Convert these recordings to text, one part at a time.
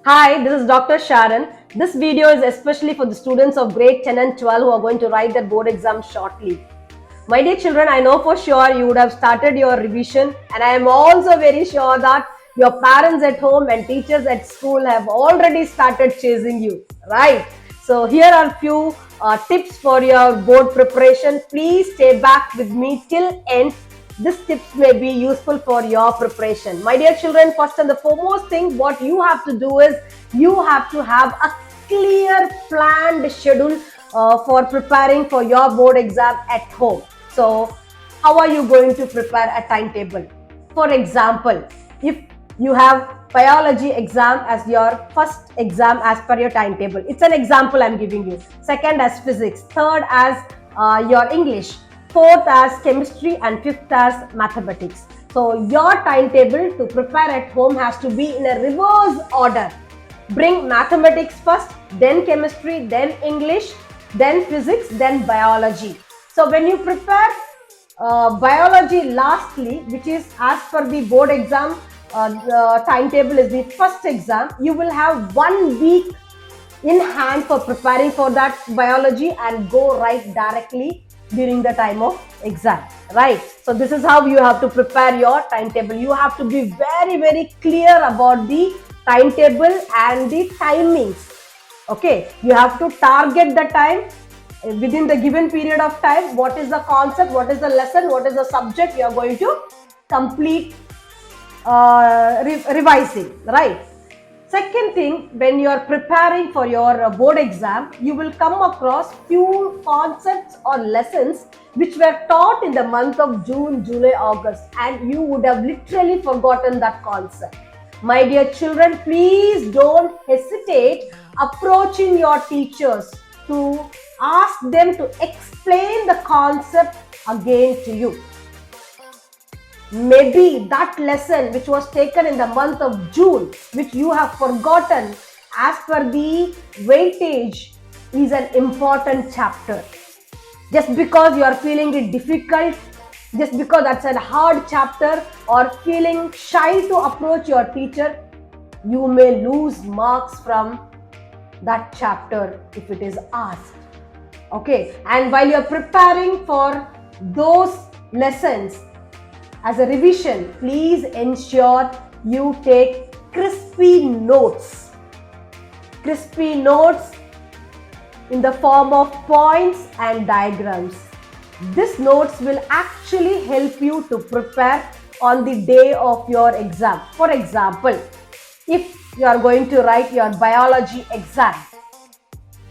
Hi, this is Dr. Sharon. This video is especially for the students of grade 10 and 12 who are going to write their board exam shortly. My dear children, I know for sure you would have started your revision, and I am also very sure that your parents at home and teachers at school have already started chasing you, right? So, here are few tips for your board preparation. Please stay back with me till end. These tips may be useful for your preparation. My dear children, first and the foremost thing what you have to do is you have to have a clear planned schedule for preparing for your board exam at home. So, how are you going to prepare a timetable? For example, if you have biology exam as your first exam as per your timetable, it's an example I'm giving you. Second as physics, third as your English, fourth as chemistry, and fifth as mathematics. So your timetable to prepare at home has to be in a reverse order. Bring mathematics first, then chemistry, then English, then physics, then biology. So when you prepare biology lastly, which is as per the board exam, the timetable is the first exam, you will have 1 week in hand for preparing for that biology and go right directly during the time of exam, right? So this is how you have to prepare your timetable. You have to be very clear about the timetable and the timings. Okay, you have to target the time within the given period of time. What is the concept, what is the lesson, what is the subject you are going to complete revising, right? Second thing, when you are preparing for your board exam, you will come across few concepts or lessons which were taught in the month of June, July, August, and you would have literally forgotten that concept. My dear children, please don't hesitate approaching your teachers to ask them to explain the concept again to you. Maybe that lesson which was taken in the month of June, which you have forgotten as per the weightage, is an important chapter. Just because you are feeling it difficult, just because that's a hard chapter, or feeling shy to approach your teacher, you may lose marks from that chapter if it is asked. Okay, and while you're preparing for those lessons, as a revision, please ensure you take crispy notes. Crispy notes in the form of points and diagrams. These notes will actually help you to prepare on the day of your exam. For example, if you are going to write your biology exam,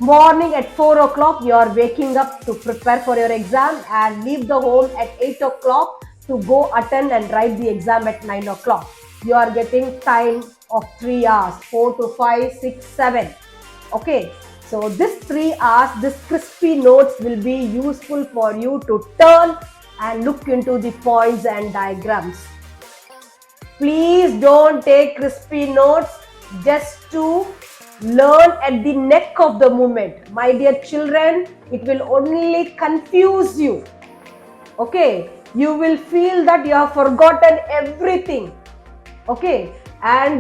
morning at 4 o'clock, you are waking up to prepare for your exam and leave the home at 8 o'clock to go attend and write the exam at 9 o'clock. You are getting time of 3 hours, 4 to 5, 6, 7. Okay, so this 3 hours, this crispy notes will be useful for you to turn and look into the points and diagrams. Please don't take crispy notes just to learn at the neck of the moment. My dear children, it will only confuse you. Okay, you will feel that you have forgotten everything. Okay, and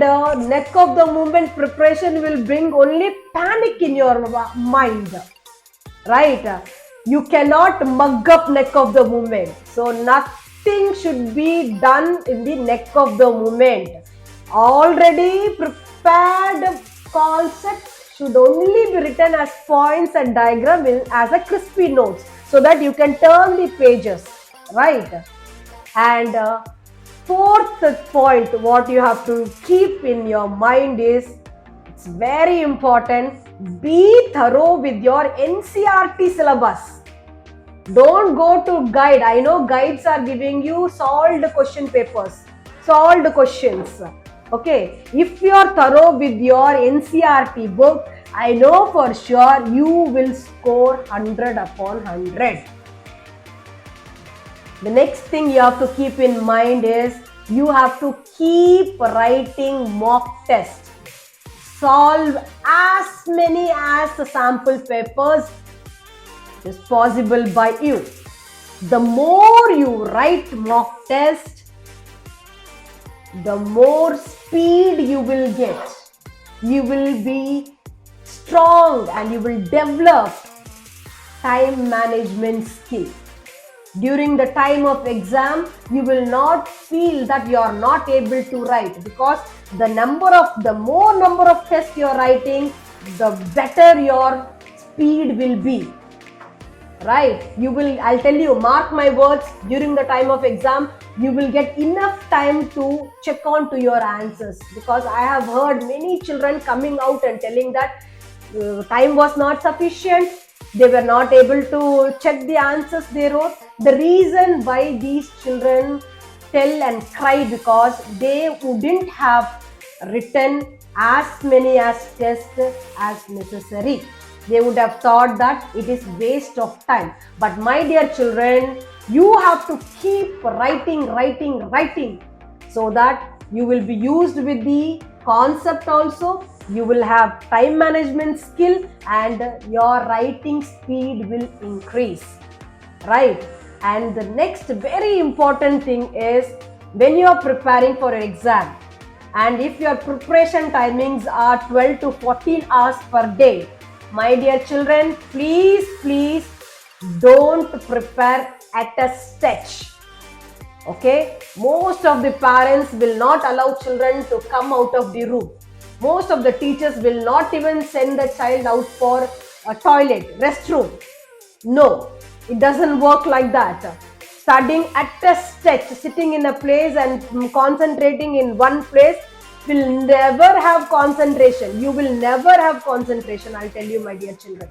neck of the moment preparation will bring only panic in your mind, right? You cannot mug up neck of the moment. So nothing should be done in the neck of the moment. Already prepared concepts should only be written as points and diagram as a crispy notes, so that you can turn the pages, right? And fourth point, what you have to keep in your mind is, it's very important, be thorough with your NCERT syllabus. Don't go to guide. I know guides are giving you solved question papers, solved questions. Okay, if you are thorough with your NCERT book, I know for sure you will score 100 upon 100. The next thing you have to keep in mind is you have to keep writing mock tests. Solve as many as the sample papers is possible by you. The more you write mock test, the more speed you will get. you will be strong and you will develop time management skill. During the time of exam, you will not feel that you are not able to write, because the more number of tests you are writing, the better your speed will be. Right? I'll tell you, mark my words, during the time of exam, you will get enough time to check on to your answers, because I have heard many children coming out and telling that time was not sufficient, they were not able to check the answers they wrote. The reason why these children tell and cry, because they wouldn't have written as many as tests as necessary. They would have thought that it is waste of time. But my dear children, you have to keep writing, so that you will be used with the concept also. You will have time management skill and your writing speed will increase. Right? And the next very important thing is, when you are preparing for an exam, and if your preparation timings are 12 to 14 hours per day, my dear children, please don't prepare at a stretch. Okay? Most of the parents will not allow children to come out of the room. Most of the teachers will not even send the child out for a toilet, restroom. No, it doesn't work like that. Studying at a stretch, sitting in a place and concentrating in one place, will never have concentration. You will never have concentration, I'll tell you, my dear children.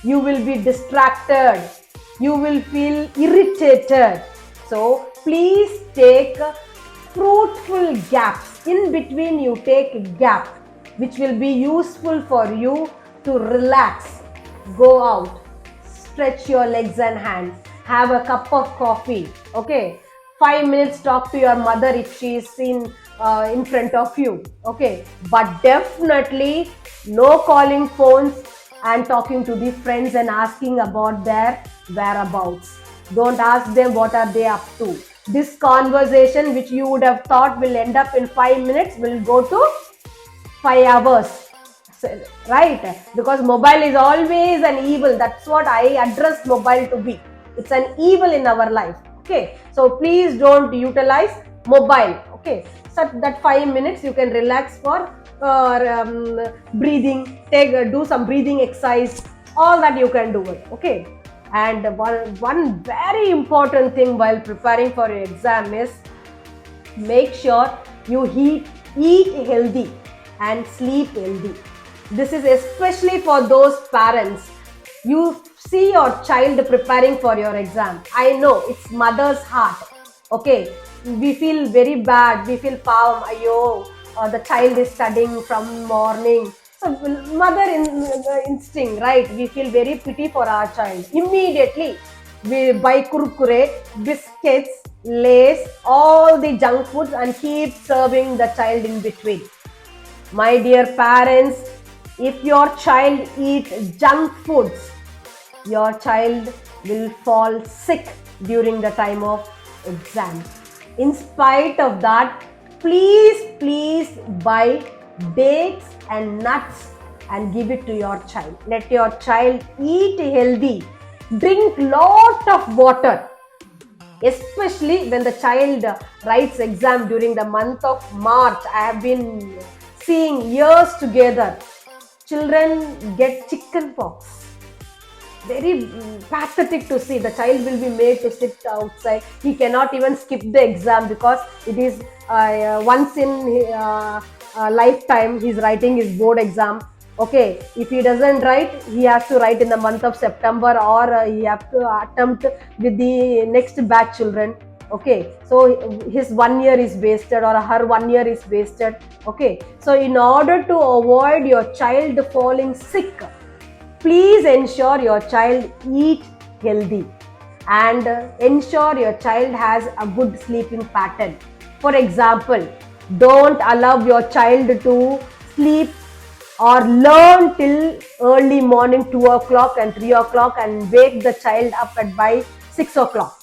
You will be distracted. You will feel irritated. So please take fruitful gaps. In between, you take a gap which will be useful for you to relax. Go out, stretch your legs and hands, have a cup of coffee. Okay, 5 minutes talk to your mother if she is in front of you. Okay, but definitely no calling phones and talking to the friends and asking about their whereabouts. Don't ask them what are they up to. This conversation which you would have thought will end up in 5 minutes will go to 5 hours. Right? Because mobile is always an evil. That's what I address mobile to be. It's an evil in our life. Okay, so please don't utilize mobile. Okay, so that 5 minutes you can relax for breathing, do some breathing exercise, all that you can do it. Okay, and one very important thing while preparing for your exam is, make sure you eat healthy and sleep healthy. This is especially for those parents. You see your child preparing for your exam. I know it's mother's heart. Okay, we feel very bad. We feel ayo, the child is studying from morning. So mother instinct, right? We feel very pity for our child. Immediately, we buy kurkure, biscuits, lace, all the junk foods and keep serving the child in between. My dear parents, if your child eats junk foods, your child will fall sick during the time of exam. In spite of that, please buy dates and nuts and give it to your child. Let your child eat healthy. Drink lot of water. Especially when the child writes exam during the month of March. I have been seeing years together. Children get chicken pox. Very pathetic to see. The child will be made to sit outside. He cannot even skip the exam because it is once in lifetime he's writing his board exam. Okay, if he doesn't write, he has to write in the month of September, or he have to attempt with the next batch children. Okay, so his 1 year is wasted, or her 1 year is wasted. Okay, so in order to avoid your child falling sick, please ensure your child eat healthy and ensure your child has a good sleeping pattern. For example, don't allow your child to sleep or learn till early morning 2 o'clock and 3 o'clock and wake the child up by 6 o'clock.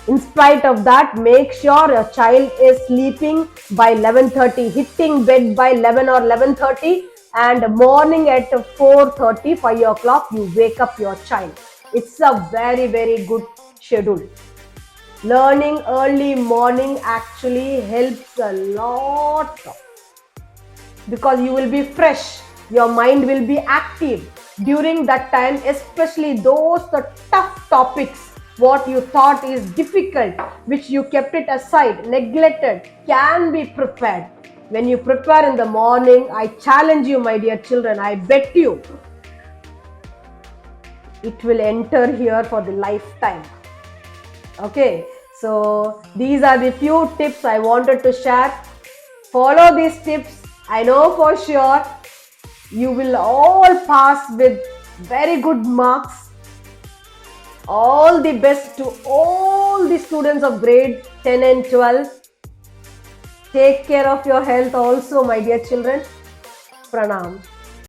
In spite of that, make sure your child is sleeping by 11:30, hitting bed by 11 or 11:30, and morning at 4:30, 5 o'clock, you wake up your child. It's a very, very good schedule. Learning early morning actually helps a lot because you will be fresh, your mind will be active during that time, especially those the tough topics what you thought is difficult, which you kept it aside, neglected, can be prepared. When you prepare in the morning, I challenge you, my dear children, I bet you it will enter here for the lifetime. Okay, so these are the few tips I wanted to share. Follow these tips. I know for sure you will all pass with very good marks. All the best to all the students of grade 10 and 12. Take care of your health also, my dear children. Pranam.